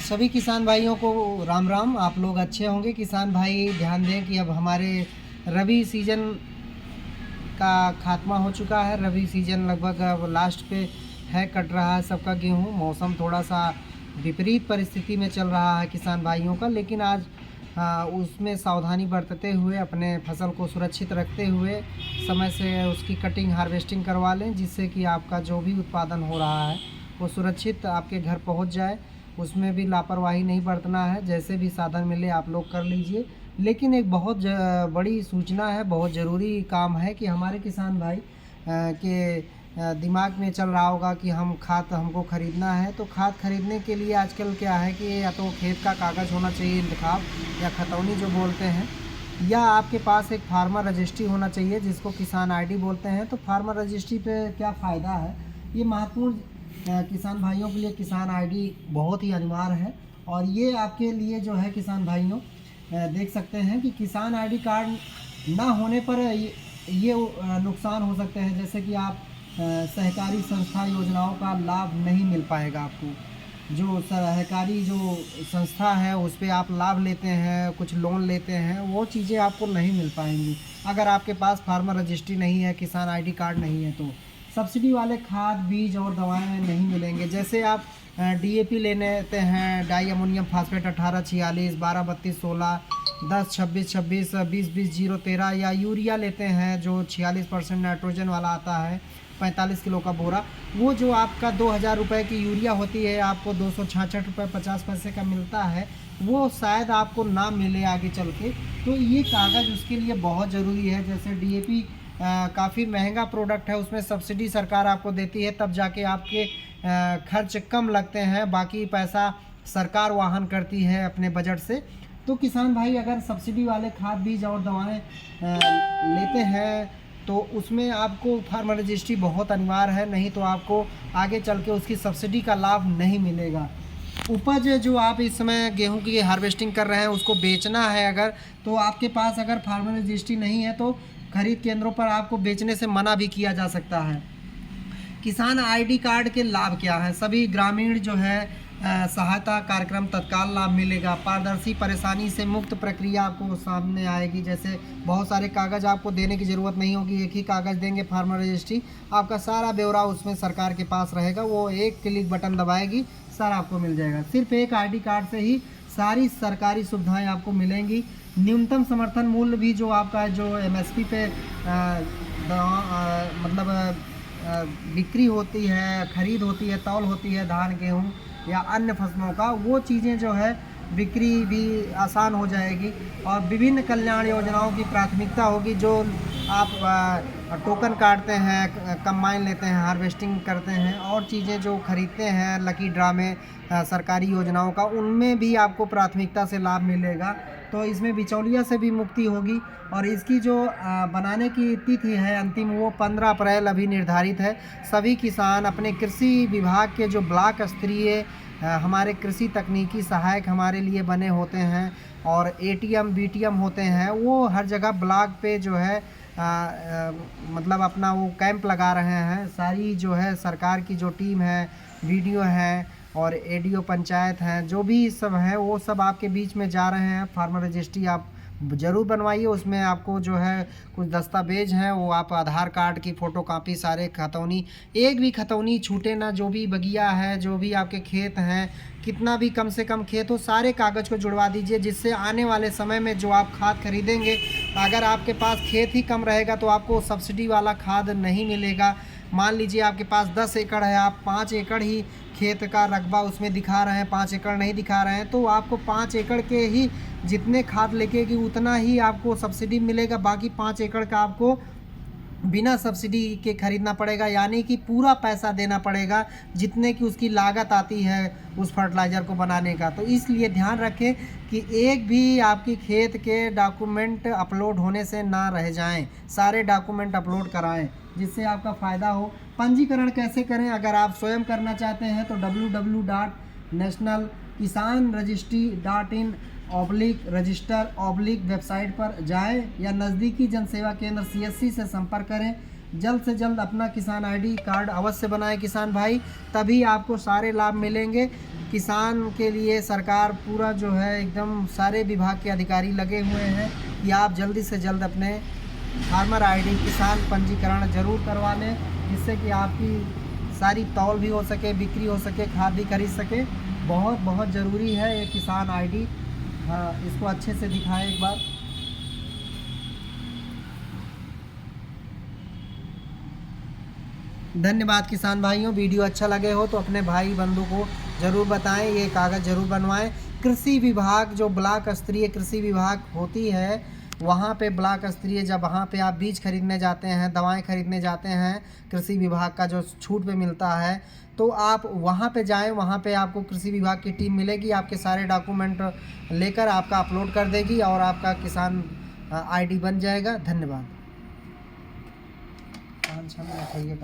सभी किसान भाइयों को राम राम। आप लोग अच्छे होंगे। किसान भाई ध्यान दें कि अब हमारे रबी सीज़न का खात्मा हो चुका है। रबी सीज़न लगभग अब लास्ट पे है, कट रहा है सबका गेहूँ। मौसम थोड़ा सा विपरीत परिस्थिति में चल रहा है किसान भाइयों का, लेकिन आज उसमें सावधानी बरतते हुए अपने फसल को सुरक्षित रखते हुए समय से उसकी कटिंग हार्वेस्टिंग करवा लें, जिससे कि आपका जो भी उत्पादन हो रहा है वो सुरक्षित आपके घर पहुंच जाए। उसमें भी लापरवाही नहीं बरतना है, जैसे भी साधन मिले आप लोग कर लीजिए। लेकिन एक बहुत बड़ी सूचना है, बहुत ज़रूरी काम है कि हमारे किसान भाई के दिमाग में चल रहा होगा कि हम खाद हमको ख़रीदना है। तो खाद खरीदने के लिए आजकल क्या है कि या तो खेत का कागज़ होना चाहिए इंतखाब, या खतौनी जो बोलते हैं, या आपके पास एक फार्मर रजिस्ट्री होना चाहिए जिसको किसान आईडी बोलते हैं। तो फार्मर रजिस्ट्री पे क्या फ़ायदा है, ये महत्वपूर्ण किसान भाइयों के लिए किसान आईडी बहुत ही अनिवार्य है। और ये आपके लिए जो है किसान भाइयों देख सकते हैं कि किसान आईडी कार्ड ना होने पर ये नुकसान हो सकते हैं, जैसे कि आप सहकारी संस्था योजनाओं का लाभ नहीं मिल पाएगा आपको। जो सहकारी जो संस्था है उस पर आप लाभ लेते हैं, कुछ लोन लेते हैं, वो चीज़ें आपको नहीं मिल पाएंगी अगर आपके पास फार्मर रजिस्ट्री नहीं है, किसान आईडी कार्ड नहीं है। तो सब्सिडी वाले खाद, बीज और दवाएं नहीं मिलेंगे। जैसे आप डीएपी लेते हैं, डाई अमोनियम फास्फेट 1846, 1232, 16, 10, 26, 26, 20, 20, 0, 13, या यूरिया लेते हैं जो 46% नाइट्रोजन वाला आता है, 45 किलो का बोरा, वो जो आपका 2000 रुपये की यूरिया होती है आपको 266 रुपये 50 पैसे का मिलता है, वो शायद आपको ना मिले आगे चल के। तो ये कागज़ उसके लिए बहुत ज़रूरी है। जैसे डीएपी काफ़ी महंगा प्रोडक्ट है, उसमें सब्सिडी सरकार आपको देती है, तब जाके आपके खर्च कम लगते हैं, बाकी पैसा सरकार वाहन करती है अपने बजट से। तो किसान भाई अगर सब्सिडी वाले खाद, बीज और दवाएं लेते हैं तो उसमें आपको फार्मर रजिस्ट्री बहुत अनिवार्य है, नहीं तो आपको आगे चल के उसकी सब्सिडी का लाभ नहीं मिलेगा। उपज जो आप इस समय गेहूं की हार्वेस्टिंग कर रहे हैं उसको बेचना है अगर, तो आपके पास अगर फार्मर रजिस्ट्री नहीं है तो खरीद केंद्रों पर आपको बेचने से मना भी किया जा सकता है। किसान आईडी कार्ड के लाभ क्या हैं? सभी ग्रामीण जो है सहायता कार्यक्रम तत्काल लाभ मिलेगा। पारदर्शी, परेशानी से मुक्त प्रक्रिया आपको सामने आएगी। जैसे बहुत सारे कागज़ आपको देने की ज़रूरत नहीं होगी, एक ही कागज़ देंगे फार्मर रजिस्ट्री, आपका सारा ब्यौरा उसमें सरकार के पास रहेगा, वो एक क्लिक बटन दबाएगी, सारा आपको मिल जाएगा। सिर्फ एक आईडी कार्ड से ही सारी सरकारी सुविधाएं आपको मिलेंगी। न्यूनतम समर्थन मूल्य भी जो आपका जो एमएसपी पे मतलब बिक्री होती है, खरीद होती है, तौल होती है धान, गेहूँ या अन्य फसलों का, वो चीज़ें जो है बिक्री भी आसान हो जाएगी। और विभिन्न कल्याण योजनाओं की प्राथमिकता होगी। जो आप टोकन काटते हैं, कंबाइन लेते हैं, हार्वेस्टिंग करते हैं, और चीज़ें जो खरीदते हैं लकी ड्रा में सरकारी योजनाओं का, उनमें भी आपको प्राथमिकता से लाभ मिलेगा। तो इसमें बिचौलिया से भी मुक्ति होगी। और इसकी जो बनाने की तिथि है अंतिम, वो 15 अप्रैल अभी निर्धारित है। सभी किसान अपने कृषि विभाग के जो ब्लॉक स्तरीय हमारे कृषि तकनीकी सहायक हमारे लिए बने होते हैं, और एटीएम बीटीएम होते हैं, वो हर जगह ब्लॉक पे जो है मतलब अपना वो कैंप लगा रहे हैं। सारी जो है सरकार की जो टीम है, वीडियो है और एडीओ पंचायत हैं, जो भी सब हैं, वो सब आपके बीच में जा रहे हैं। फार्मर रजिस्ट्री आप ज़रूर बनवाइए। उसमें आपको जो है कुछ दस्तावेज हैं, वो आप आधार कार्ड की फ़ोटोकॉपी, सारे खतौनी, एक भी खतौनी छूटे ना, जो भी बगिया है, जो भी आपके खेत हैं, कितना भी कम से कम खेत हो, सारे कागज़ को जुड़वा दीजिए, जिससे आने वाले समय में जो आप खाद खरीदेंगे, अगर आपके पास खेत ही कम रहेगा तो आपको सब्सिडी वाला खाद नहीं मिलेगा। मान लीजिए आपके पास 10 एकड़ है, आप 5 एकड़ ही खेत का रकबा उसमें दिखा रहे हैं, 5 एकड़ नहीं दिखा रहे हैं, तो आपको 5 एकड़ के ही जितने खाद लेके कि उतना ही आपको सब्सिडी मिलेगा। बाकी 5 एकड़ का आपको बिना सब्सिडी के खरीदना पड़ेगा, यानी कि पूरा पैसा देना पड़ेगा जितने की उसकी लागत आती है उस फर्टिलाइज़र को बनाने का। तो इसलिए ध्यान रखें कि एक भी आपकी खेत के डॉक्यूमेंट अपलोड होने से ना रह जाएं, सारे डॉक्यूमेंट अपलोड कराएं, जिससे आपका फ़ायदा हो। पंजीकरण कैसे करें? अगर आप स्वयं करना चाहते हैं तो www.nationalkisanregistry.in/रजिस्टर/वेबसाइट पर जाएं, या नज़दीकी जन सेवा केंद्र CSC से संपर्क करें। जल्द से जल्द अपना किसान आईडी कार्ड अवश्य बनाएं किसान भाई, तभी आपको सारे लाभ मिलेंगे। किसान के लिए सरकार पूरा जो है एकदम सारे विभाग के अधिकारी लगे हुए हैं कि आप जल्दी से जल्द अपने फार्मर आईडी किसान पंजीकरण जरूर करवा लें, जिससे कि आपकी सारी तौल भी हो सके, बिक्री हो सके, खाद भी खरीद सके। बहुत बहुत ज़रूरी है ये किसान आईडी। हाँ, इसको अच्छे से दिखाएं एक बार। धन्यवाद किसान भाइयों, वीडियो अच्छा लगे हो तो अपने भाई बंधु को ज़रूर बताएं, ये कागज़ ज़रूर बनवाएं। कृषि विभाग जो ब्लॉक स्तरीय कृषि विभाग होती है, वहाँ पे ब्लॉक स्तरीय जब वहाँ पे आप बीज खरीदने जाते हैं, दवाएं खरीदने जाते हैं, कृषि विभाग का जो छूट पे मिलता है, तो आप वहाँ पे जाएं। वहाँ पे आपको कृषि विभाग की टीम मिलेगी, आपके सारे डॉक्यूमेंट लेकर आपका अपलोड कर देगी और आपका किसान आईडी बन जाएगा। धन्यवाद। 5-6 मिनट है ये।